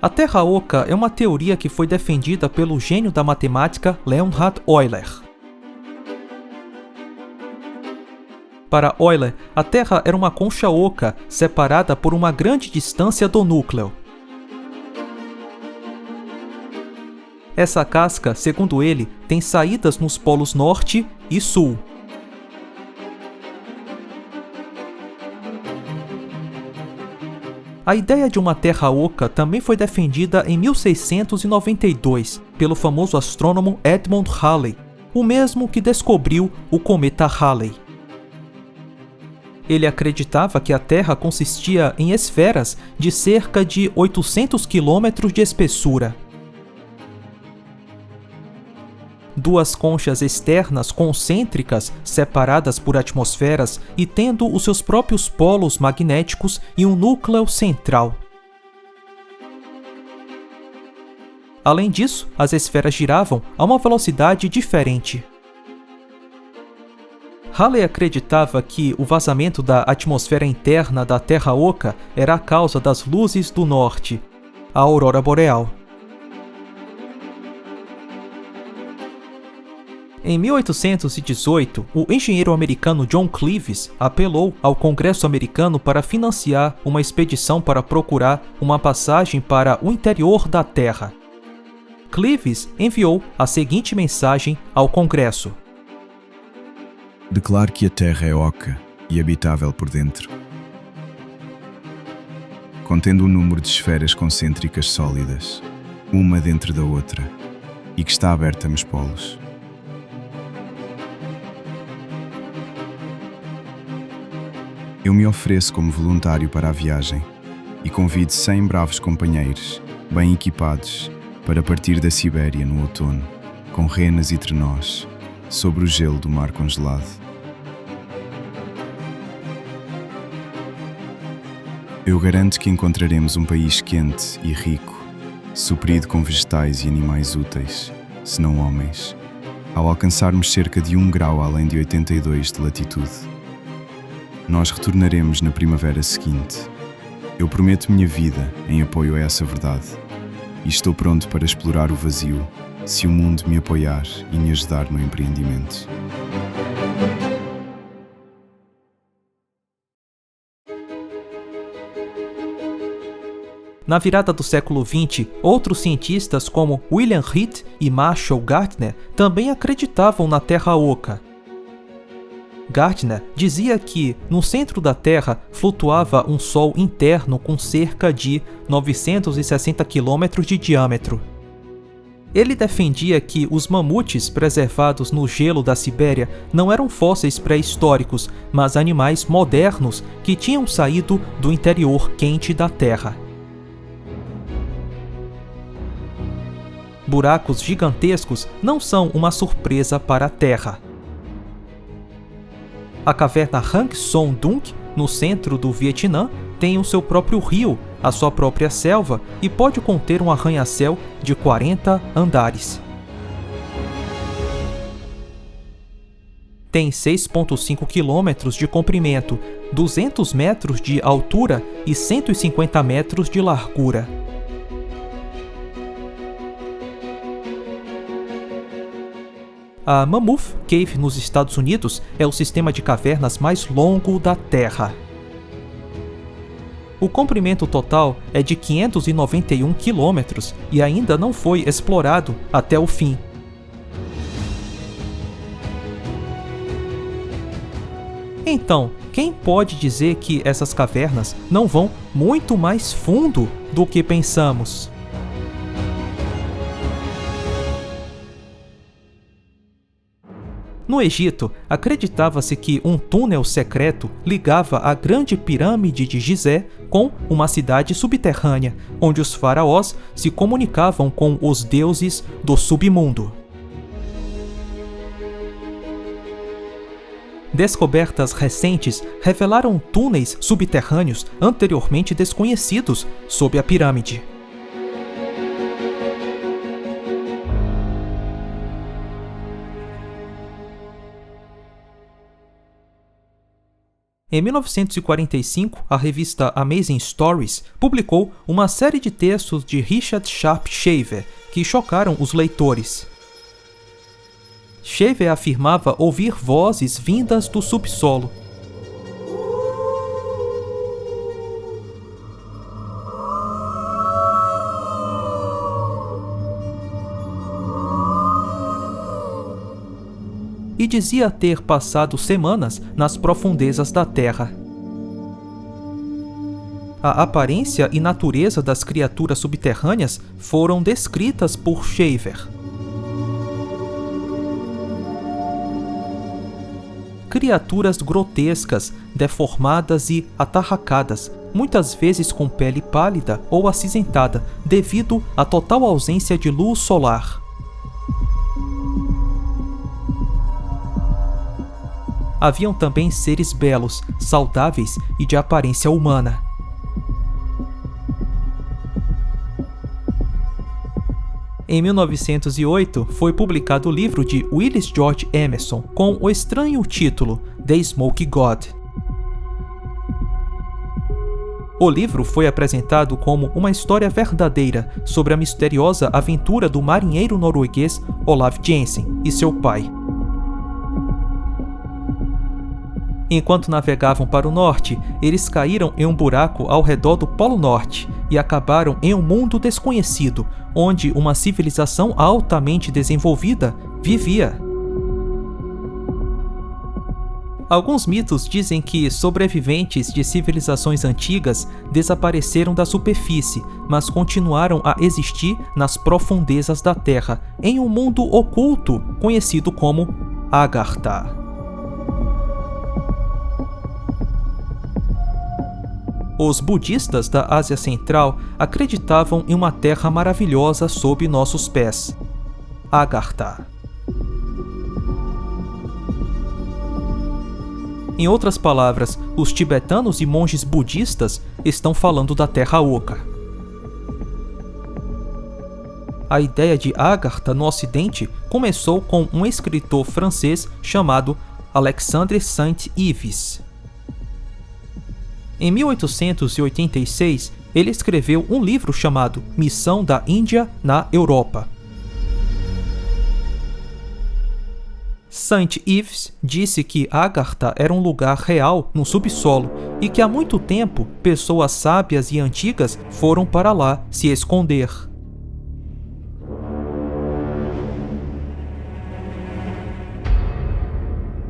A Terra Oca é uma teoria que foi defendida pelo gênio da matemática Leonhard Euler. Para Euler, a Terra era uma concha oca separada por uma grande distância do núcleo. Essa casca, segundo ele, tem saídas nos polos norte e sul. A ideia de uma Terra oca também foi defendida em 1692 pelo famoso astrônomo Edmund Halley, o mesmo que descobriu o cometa Halley. Ele acreditava que a Terra consistia em esferas de cerca de 800 quilômetros de espessura. Duas conchas externas concêntricas, separadas por atmosferas e tendo os seus próprios polos magnéticos e um núcleo central. Além disso, as esferas giravam a uma velocidade diferente. Halley acreditava que o vazamento da atmosfera interna da Terra Oca era a causa das luzes do norte, a aurora boreal. Em 1818, o engenheiro americano John Cleves apelou ao Congresso americano para financiar uma expedição para procurar uma passagem para o interior da Terra. Cleves enviou a seguinte mensagem ao Congresso: Declaro que a Terra é oca e habitável por dentro, contendo um número de esferas concêntricas sólidas, uma dentro da outra, e que está aberta nos polos. Eu me ofereço como voluntário para a viagem e convido 100 bravos companheiros, bem equipados, para partir da Sibéria no outono, com renas e trenós, sobre o gelo do mar congelado. Eu garanto que encontraremos um país quente e rico, suprido com vegetais e animais úteis, se não homens, ao alcançarmos cerca de 1 grau além de 82 de latitude. Nós retornaremos na primavera seguinte. Eu prometo minha vida em apoio a essa verdade e estou pronto para explorar o vazio, se o mundo me apoiar e me ajudar no empreendimento. Na virada do século XX, outros cientistas como William Heath e Marshall Gardner também acreditavam na Terra Oca. Gardner dizia que, no centro da Terra, flutuava um Sol interno com cerca de 960 km de diâmetro. Ele defendia que os mamutes preservados no gelo da Sibéria não eram fósseis pré-históricos, mas animais modernos que tinham saído do interior quente da Terra. Buracos gigantescos não são uma surpresa para a Terra. A caverna Hang Son Doong, no centro do Vietnã, tem o seu próprio rio, a sua própria selva e pode conter um arranha-céu de 40 andares. Tem 6,5 quilômetros de comprimento, 200 metros de altura e 150 metros de largura. A Mammoth Cave nos Estados Unidos é o sistema de cavernas mais longo da Terra. O comprimento total é de 591 quilômetros e ainda não foi explorado até o fim. Então, quem pode dizer que essas cavernas não vão muito mais fundo do que pensamos? No Egito, acreditava-se que um túnel secreto ligava a grande pirâmide de Gizé com uma cidade subterrânea, onde os faraós se comunicavam com os deuses do submundo. Descobertas recentes revelaram túneis subterrâneos anteriormente desconhecidos sob a pirâmide. Em 1945, a revista Amazing Stories publicou uma série de textos de Richard Sharp Shaver que chocaram os leitores. Shaver afirmava ouvir vozes vindas do subsolo. E dizia ter passado semanas nas profundezas da Terra. A aparência e natureza das criaturas subterrâneas foram descritas por Shaver. Criaturas grotescas, deformadas e atarracadas, muitas vezes com pele pálida ou acinzentada, devido à total ausência de luz solar. Haviam também seres belos, saudáveis e de aparência humana. Em 1908, foi publicado o livro de Willis George Emerson com o estranho título The Smoky God. O livro foi apresentado como uma história verdadeira sobre a misteriosa aventura do marinheiro norueguês Olav Jensen e seu pai. Enquanto navegavam para o norte, eles caíram em um buraco ao redor do Polo Norte e acabaram em um mundo desconhecido, onde uma civilização altamente desenvolvida vivia. Alguns mitos dizem que sobreviventes de civilizações antigas desapareceram da superfície, mas continuaram a existir nas profundezas da Terra, em um mundo oculto conhecido como Agartha. Os budistas da Ásia Central acreditavam em uma terra maravilhosa sob nossos pés, Agartha. Em outras palavras, os tibetanos e monges budistas estão falando da Terra Oca. A ideia de Agartha no Ocidente começou com um escritor francês chamado Alexandre Saint-Yves. Em 1886, ele escreveu um livro chamado Missão da Índia na Europa. Saint-Yves disse que Agartha era um lugar real no subsolo e que há muito tempo pessoas sábias e antigas foram para lá se esconder.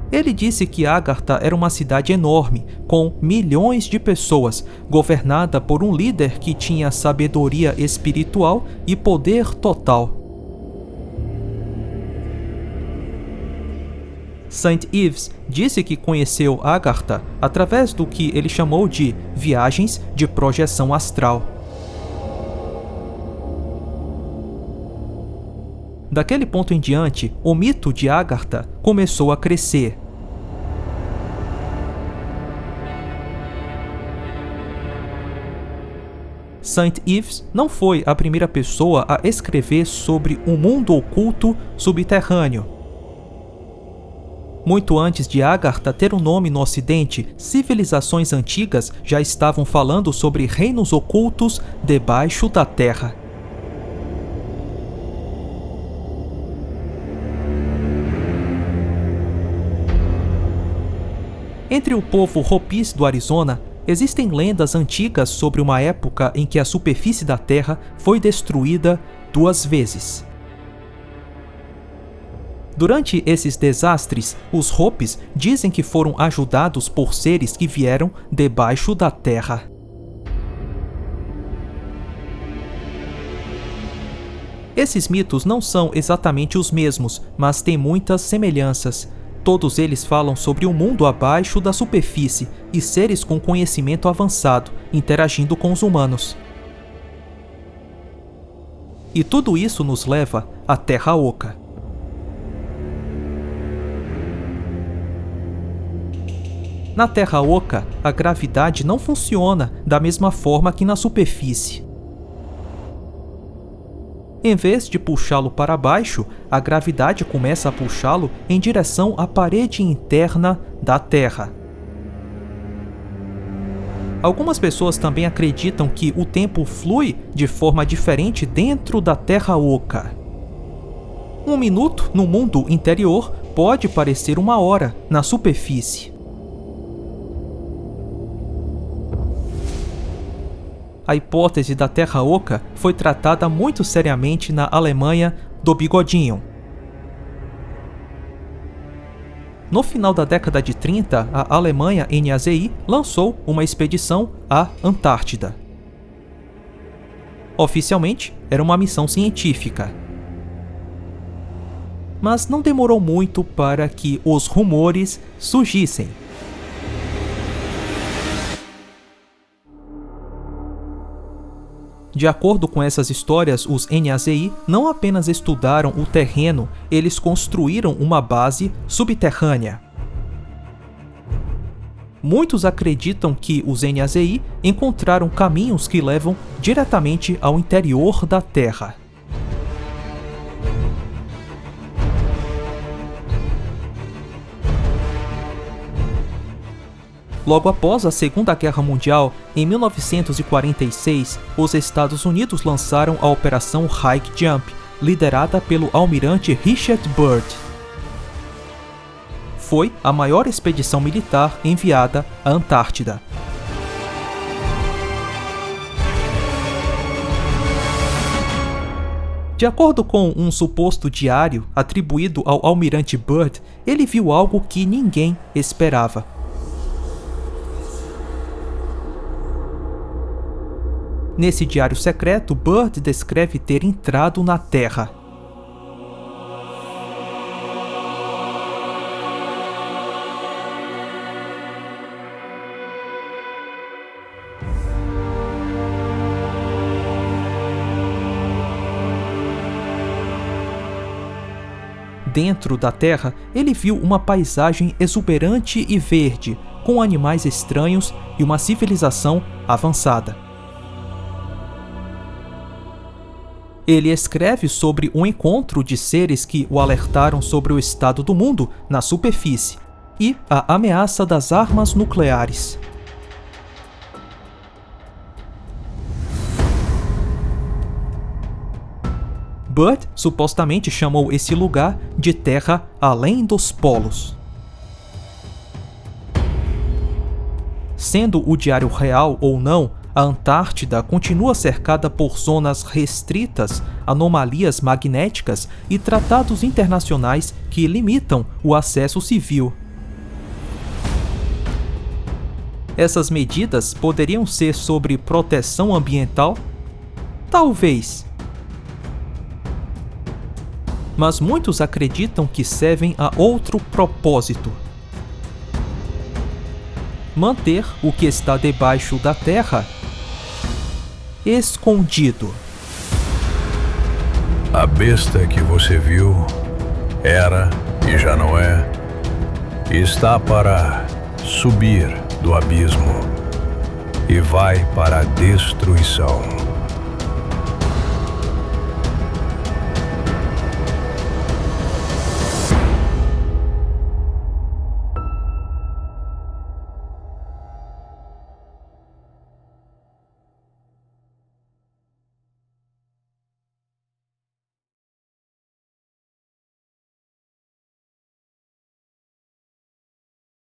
Ele disse que Agartha era uma cidade enorme, com milhões de pessoas, governada por um líder que tinha sabedoria espiritual e poder total. Saint-Yves disse que conheceu Agartha através do que ele chamou de viagens de projeção astral. Daquele ponto em diante, o mito de Agartha começou a crescer. Saint-Yves não foi a primeira pessoa a escrever sobre um mundo oculto subterrâneo. Muito antes de Agartha ter um nome no Ocidente, civilizações antigas já estavam falando sobre reinos ocultos debaixo da terra. Entre o povo Hopis do Arizona, existem lendas antigas sobre uma época em que a superfície da Terra foi destruída 2 vezes. Durante esses desastres, os Hopis dizem que foram ajudados por seres que vieram debaixo da Terra. Esses mitos não são exatamente os mesmos, mas têm muitas semelhanças. Todos eles falam sobre um mundo abaixo da superfície e seres com conhecimento avançado interagindo com os humanos. E tudo isso nos leva à Terra Oca. Na Terra Oca, a gravidade não funciona da mesma forma que na superfície. Em vez de puxá-lo para baixo, a gravidade começa a puxá-lo em direção à parede interna da Terra. Algumas pessoas também acreditam que o tempo flui de forma diferente dentro da Terra Oca. 1 minuto no mundo interior pode parecer 1 hora na superfície. A hipótese da Terra Oca foi tratada muito seriamente na Alemanha do Bigodinho. No final da década de 30, a Alemanha NAZI lançou uma expedição à Antártida. Oficialmente, era uma missão científica. Mas não demorou muito para que os rumores surgissem. De acordo com essas histórias, os NAZI não apenas estudaram o terreno, eles construíram uma base subterrânea. Muitos acreditam que os NAZI encontraram caminhos que levam diretamente ao interior da Terra. Logo após a Segunda Guerra Mundial, em 1946, os Estados Unidos lançaram a Operação High Jump, liderada pelo almirante Richard Byrd. Foi a maior expedição militar enviada à Antártida. De acordo com um suposto diário atribuído ao almirante Byrd, ele viu algo que ninguém esperava. Nesse diário secreto, Byrd descreve ter entrado na Terra. Dentro da Terra, ele viu uma paisagem exuberante e verde, com animais estranhos e uma civilização avançada. Ele escreve sobre um encontro de seres que o alertaram sobre o estado do mundo na superfície e a ameaça das armas nucleares. Byrd supostamente chamou esse lugar de Terra além dos polos. Sendo o diário real ou não, a Antártida continua cercada por zonas restritas, anomalias magnéticas e tratados internacionais que limitam o acesso civil. Essas medidas poderiam ser sobre proteção ambiental? Talvez. Mas muitos acreditam que servem a outro propósito: manter o que está debaixo da Terra escondido. A besta que você viu era e já não é, está para subir do abismo e vai para a destruição.